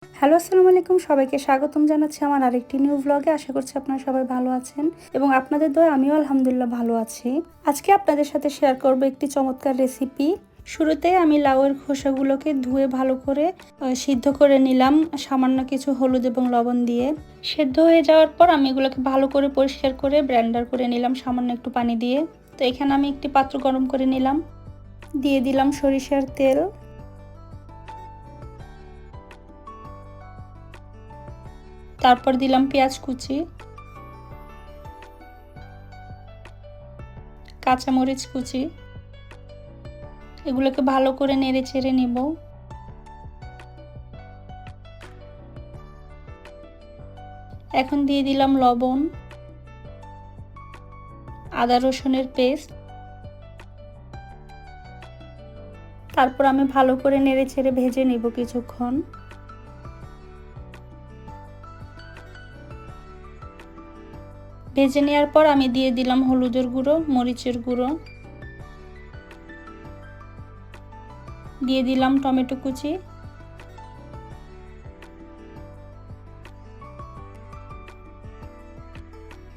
Hello, আসসালামু আলাইকুম। সবাইকে স্বাগতম জানাচ্ছি আমার আরেকটি নিউ ভ্লগে। আশা করছি আপনারা সবাই ভালো আছেন এবং আপনাদের দয়ায় আমিও আলহামদুলিল্লাহ ভালো আছি। আজকে আপনাদের সাথে শেয়ার করব একটি চমৎকার রেসিপি। শুরুতে আমি লাউয়ের খোসাগুলোকে ধুয়ে ভালো করে সিদ্ধ করে নিলাম সামান্য কিছু হলুদ এবং লবণ দিয়ে। সেদ্ধ হয়ে যাওয়ার পর আমি এগুলোকে ভালো করে পরিষ্কার করে ব্লেন্ডার করে নিলাম সামান্য একটু পানি দিয়ে। তো এখানে আমি একটি পাত্র গরম করে নিলাম, দিয়ে দিলাম সরিষার তেল, তারপর দিলাম পেঁয়াজ কুচি, কাঁচামরিচ কুচি। এগুলোকে ভালো করে নেড়ে চেড়ে নিব। এখন দিয়ে দিলাম লবণ, আদা রসুনের পেস্ট। তারপর আমি ভালো করে নেড়ে চেড়ে ভেজে নিব কিছুক্ষণ। ভেজে নেওয়ার পর আমি দিয়ে দিলাম হলুদের গুঁড়ো, মরিচের গুঁড়ো, দিয়ে দিলাম টমেটো কুচি,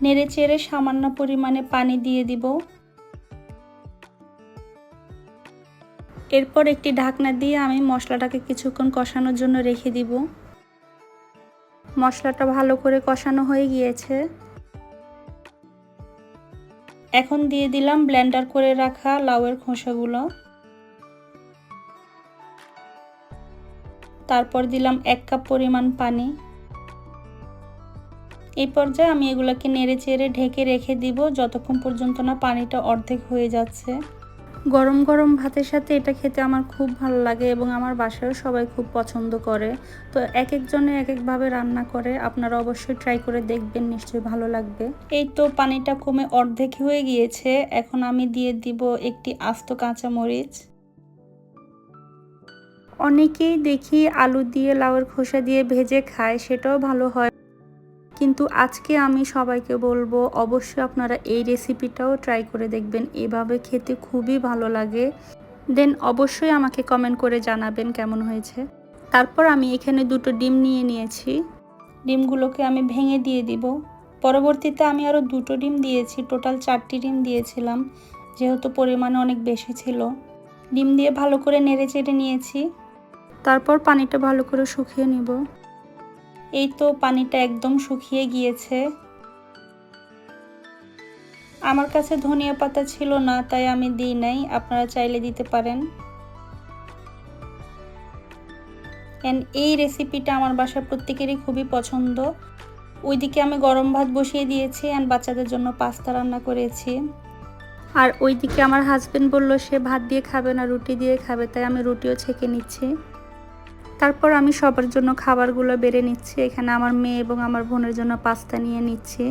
নেড়ে চেড়ে সামান্য পরিমাণে পানি দিয়ে দিব। এরপর একটি ঢাকনা দিয়ে আমি মশলাটাকে কিছুক্ষণ কষানোর জন্য রেখে দিব। মশলাটা ভালো করে কষানো হয়ে গিয়েছে। এখন দিয়ে দিলাম ব্লেন্ডার করে রাখা লাউয়ের খোসাগুলো। তারপর দিলাম 1 কাপ পরিমাণ পানি। এই পর্যায়ে আমি এগুলোকে নেড়ে চেড়ে ঢেকে রেখে দিব যতক্ষণ পর্যন্ত না পানিটা অর্ধেক হয়ে যাচ্ছে। গরম গরম ভাতের সাথে এটা খেতে আমার খুব ভালো লাগে এবং আমার বাসায়ও সবাই খুব পছন্দ করে। তো এক একজনে এক একভাবে রান্না করে, আপনারা অবশ্যই ট্রাই করে দেখবেন, নিশ্চয়ই ভালো লাগবে। এই তো পানিটা কমে অর্ধেক হয়ে গিয়েছে। এখন আমি দিয়ে দিব একটি আস্ত কাঁচামরিচ। অনেকেই দেখি আলু দিয়ে লাউয়ের খোসা দিয়ে ভেজে খায়, সেটাও ভালো হয়, কিন্তু আজকে আমি সবাইকে বলবো অবশ্যই আপনারা এই রেসিপিটাও ট্রাই করে দেখবেন। এভাবে খেতে খুবই ভালো লাগে। দেন অবশ্যই আমাকে কমেন্ট করে জানাবেন কেমন হয়েছে। তারপর আমি এখানে 2টো ডিম নিয়ে নিয়েছি। ডিমগুলোকে আমি ভেঙে দিয়ে দিব। পরবর্তীতে আমি আরও 2টো ডিম দিয়েছি, টোটাল 4টি ডিম দিয়েছিলাম যেহেতু পরিমাণে অনেক বেশি ছিল। ডিম দিয়ে ভালো করে নেড়ে চেড়ে নিয়েছি। তারপর পানিটা ভালো করে শুকিয়ে নিব। এই তো পানিটা একদম শুকিয়ে গিয়েছে। আমার কাছে ধনিয়া পাতা ছিল না, তাই আমি দিই নাই, আপনারা চাইলে দিতে পারেন। এই রেসিপিটা আমার বাসার প্রত্যেকেরই খুবই পছন্দ। ওইদিকে আমি গরম ভাত বসিয়ে দিয়েছি আর বাচ্চাদের জন্য পাস্তা রান্না করেছি। আর ওইদিকে আমার হাজবেন্ড বলল সে ভাত দিয়ে খাবে না, রুটি দিয়ে খাবে, তাই আমি রুটিও ছেঁকে নিচ্ছি। তারপর আমি সবার জন্য খাবারগুলো বেড়ে নিচ্ছি। এখানে আমার মেয়ে এবং আমার বোনের জন্য পাস্তা নিয়ে নিচ্ছি।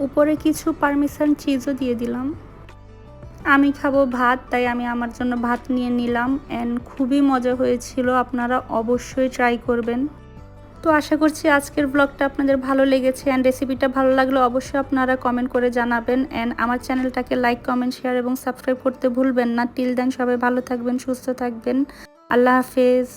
উপরে কিছু পারমেসান চিজও দিয়ে দিলাম। আমি খাবো ভাত, তাই আমি আমার জন্য ভাত নিয়ে নিলাম। খুবই মজা হয়েছিল, আপনারা অবশ্যই ট্রাই করবেন। তো আশা করছি আজকের ব্লগটা আপনাদের ভালো লেগেছে রেসিপিটা ভালো লাগলে অবশ্যই আপনারা কমেন্ট করে জানাবেন। আমার চ্যানেলটাকে লাইক, কমেন্ট, শেয়ার এবং সাবস্ক্রাইব করতে ভুলবেন না। টিল দেন সবাই ভালো থাকবেন, সুস্থ থাকবেন। আল্লাহ হাফেজ।